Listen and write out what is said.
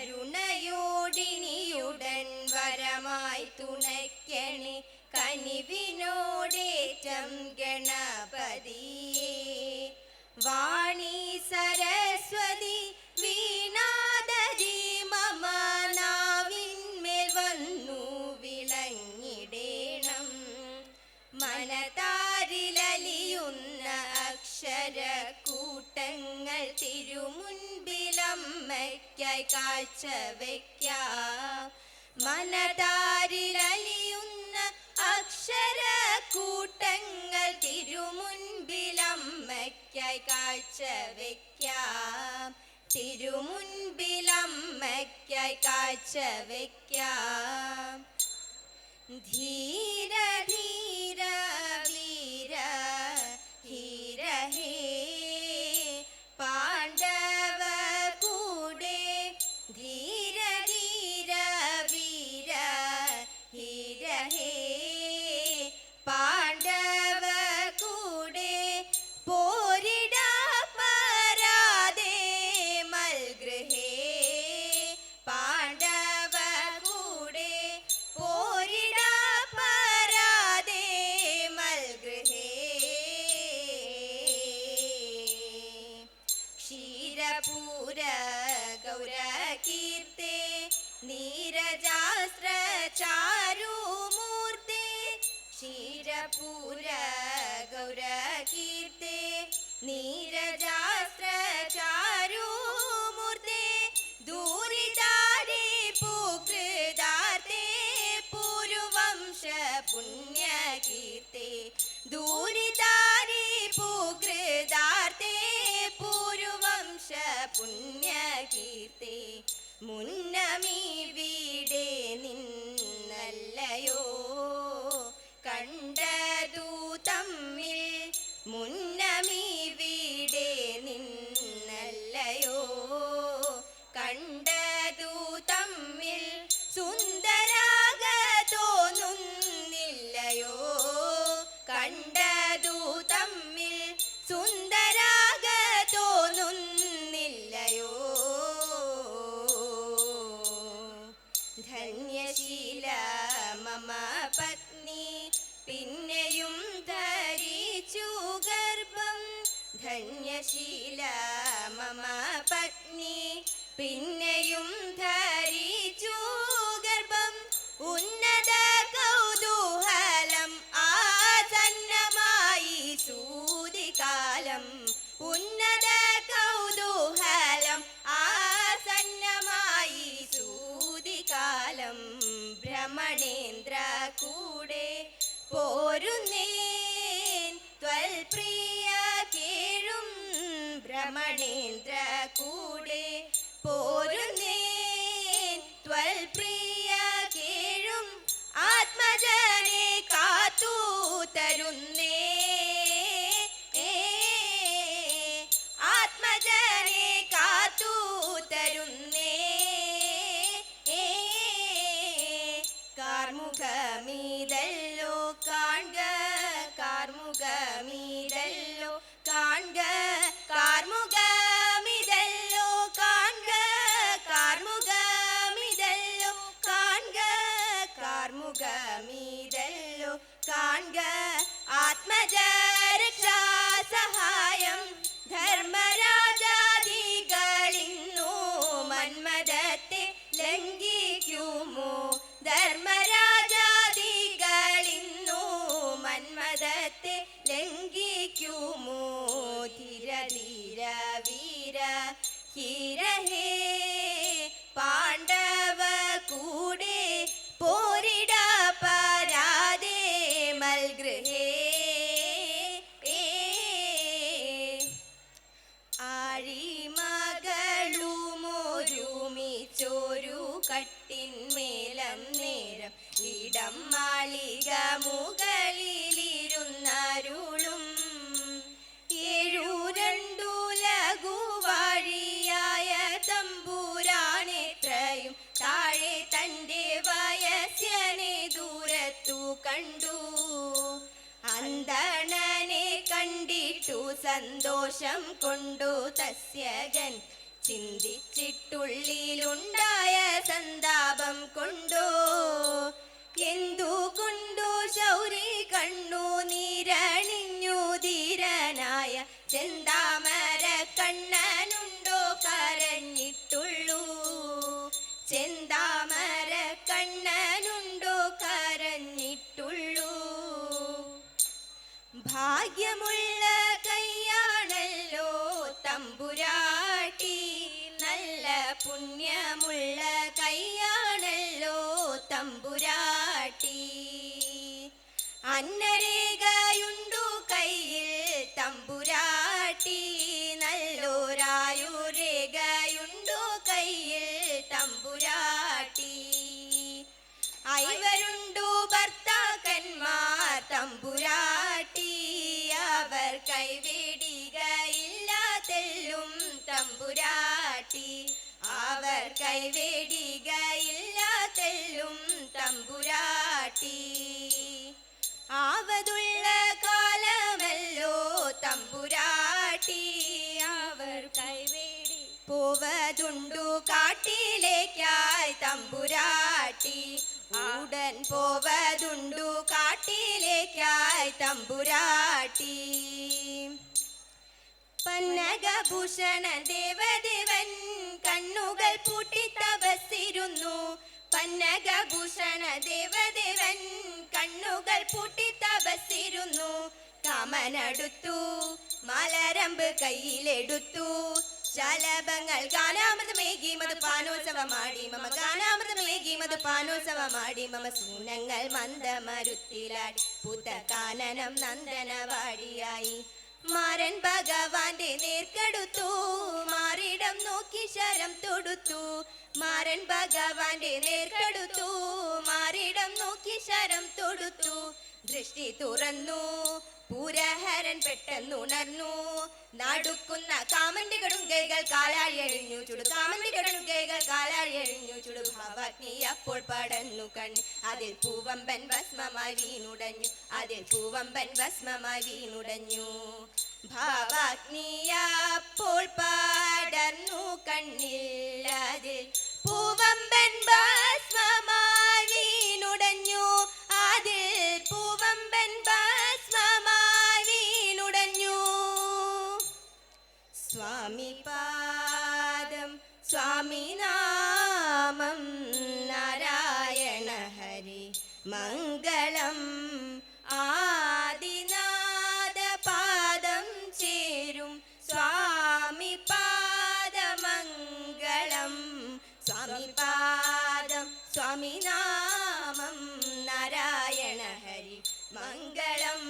കരുണയോടിനിയുടൻ വരമായി തുണയ്ക്കണി കനിവിനോടേറ്റം ഗണപതിയേ. വാണി സരസ്വതി വീണാദരി മമ നാവിന്മേൽ വന്നു വിളങ്ങിടേണം. മനതാരിലലിയുന്ന അക്ഷരക്കൂട്ടങ്ങൾ തിരുമുൻപിലമ്മയ്ക്കായി കാഴ്ചവെക്കാം. മനതാരിലലിയുന്ന അക്ഷരക്കൂട്ടങ്ങൾ തിരുമുൻപിലമ്മയ്ക്കായി കാഴ്ചവെക്കാം. തിരുമുൻപിലമ്മയ്ക്കായി കാഴ്ചവെക്കാം. ധീര ധീര വീര ധീര ഹേ പാണ്ഡവ കൂടെ. ധീര ധീര വീര ധീര ഹേ പാണ്ഡവ കൂടെ. പോരിട പരാതെ മൽഗൃഹേ പാണ്ഡവ കൂടെ. പോരിട പരാതെ മൽഗൃഹേ. ക്ഷീരപൂര ഗൗരകീർത്തെ നീരജാസ്ത്ര ചാരുമൂർത്തെ. ക്ഷീരപൂര ഗൗരകീർത്തെ നീരജാസ്ത്ര ചാരുമൂർത്തെ. ദൂരിതാരി പൂകൃതാർത്തെ പൂർവംശ പുണ്യകീർത്തെ. ദൂരിതാരി പൂകൃതാർത്തെ പൂർവംശ പുണ്യകീർത്തെ. മുന്നമീ വീടേ നിന്നല്ലയോ കണ്ടതു തമ്മിൽ. മുന്നമീ വീടേ നിന്നല്ലയോ കണ്ടതു തമ്മിൽ. സുന്ദരാക തോന്നുന്നില്ലയോ കണ്ടതു തമ്മിൽ. സുന്ദരാക തോന്നുന്നില്ലയോ. ധന്യശീല മമ പത്നി പിന്നെയും ധരിച്ചു ഗർഭം. ധന്യശീല മമ പത്നി പിന്നെയും ധരിച്ചു ഗർഭം. ഉന്നത കൗതൂഹലം ആസന്നമായി സൂതികാലം. ഉന്നത കൗതൂഹലം ആസന്നമായി സൂതികാലം. ഭ്രമണേന്ദ്ര കൂടെ പോരുന്നേൻ ത്വൽപ്രിയ കേഴും. ഭ്രമണേന്ദ്ര കൂടെ പോരുന്നേൻ ത്വൽപ്രിയ കേഴും. ആത്മജനെ കാത്തു തരുന്നേ. ആത്മജനെ കാത്തു തരുന്നേ. കാർമുഖമീതല്ലോ കാൺക കാർമുഖമീതല്ലോ കാൺക. കാർമുഖമിതല്ലോ കാൺക കാർമുഖമിതല്ലോ കാൺക. കാർമുഖമീതല്ലോ കാൺക. ആത്മജ രക്ഷാ സഹായം ധർമ്മരാജാദികളിന്നു മന്മഥത്തെ ലംഘിക്കുമോ. ധർമ്മരാജാദികളിന്നു മന്മഥത്തെ ലംഘിക്കുമോ. ധീര ധീര വീര ധീര ഹേ പാണ്ഡവ കൂടെ. പോരിട പരാതെ മൽഗൃഹേ. ആഴിമകളുമൊരുമിച്ചൊരു കട്ടിന്മേലം നേരം ഇടം മാളിക മുകളിലിരുന്നരുളും. 7 ലഘുവാഴിയായ തമ്പുരാനെത്രയും താഴെ തൻ്റെ വയസ്യനെ ദൂരത്തു കണ്ടു. അന്തണനെ കണ്ടിട്ടു സന്തോഷം കൊണ്ടു തസ്യകൻ ചിന്തിച്ചിട്ടുള്ളിലുണ്ടായ സന്താപം കൊണ്ടോ എന്തു കൊണ്ടു ശൗരി കണ്ണു നീരണിഞ്ഞു ധീരനായ ചെന്താമര കണ്ണനുണ്ടോ കരഞ്ഞിട്ടുള്ളൂ ചെന്താമര കണ്ണനുണ്ടോ കരഞ്ഞിട്ടുള്ളൂ ഭാഗ്യമുള്ള കയ്യാണല്ലോ തമ്പുരാട്ടി നല്ല പുണ്യമുള്ള കയ്യാണല്ലോ തമ്പുരാട്ടി അന്നരേഖയുണ്ടു കയ്യിൽ തമ്പുരാട്ടി നല്ലൊരായുരേഖയുണ്ടു കയ്യിൽ തമ്പുരാട്ടി ഐവരുണ്ടു ഭർത്താക്കന്മാർ തമ്പുരാട്ടി അവർ കൈവേടികയില്ലാതെല്ലും തമ്പുരാട്ടി അവർ കൈവേടികയില്ലാതെല്ലും തമ്പുരാട്ടി ആവതുള്ള കാലമല്ലോ തമ്പുരാട്ടി അവർ കൈവേടി പോവതുണ്ടു കാട്ടിലേക്കായി തമ്പുരാട്ടി ഉടൻ പോവതുണ്ടു കാട്ടിലേക്കായി തമ്പുരാട്ടി പന്നകഭൂഷണ ദേവദേവൻ കണ്ണുകൾ പൂട്ടി തപസ്സിരുന്നു പന്നകഭൂഷണ ദേവദേവൻ കണ്ണുകൾ പൂട്ടി തപസ്സിരുന്നു കാമനടുത്തു മലരമ്പ് കയ്യിലെടുത്തു ശലഭങ്ങൾ ഗാനാമൃതമേകി മധുപാനോത്സവമാടി മമ ഗാനാമൃതമേകി മധുപാനോത്സവമാടി മമ സൂനങ്ങൾ മന്ദമരുത്തിലാടി പൂത്ത കാനനം നന്ദനവാടിയായി മാരൻ ഭഗവാന്റെ നേർക്കെടുത്തു മാറിടം നോക്കി ശരം തൊടുത്തു മാരൻ ഭഗവാന്റെ നേർക്കെടുത്തു മാറിടം നോക്കി ശരം തൊടുത്തു ദൃഷ്ടി തുറന്നു പൂരഹരൻ പെട്ടെന്നുണർന്നു നടുക്കുന്ന കാമന്റെ കടുങ്കൈകൾ കാലാഴി എഴിഞ്ഞു ചുടു കാമന്റെ കടുങ്കൈകൾ കാലാഴി എഴിഞ്ഞു ചുടു ഭാവാഗ്നി അപ്പോൾ പടന്നു കണ്ണു അതിൽ പൂവമ്പൻ ഭസ്മമായി വീണുടഞ്ഞു അതിൽ പൂവമ്പൻ ഭസ്മമായി വീണുടഞ്ഞു ഭാവാഗ്നി അപ്പോൾ പടർന്നു കണ്ണിൽ അതിൽ പൂവമ്പൻ ഭസ്മമായി വീണുടഞ്ഞു അതിൽ പൂവമ്പൻ ഭസ്മമായി വീണുടഞ്ഞു സ്വാമി പാദം സ്വാമി നാമം നാരായണ ഹരി മംഗളം ആദിനാഥ പാദം ചേരും സ്വാമി പാദമംഗളം സ്വാമി പാദം സ്വാമി നാമം നാരായണ ഹരി മംഗളം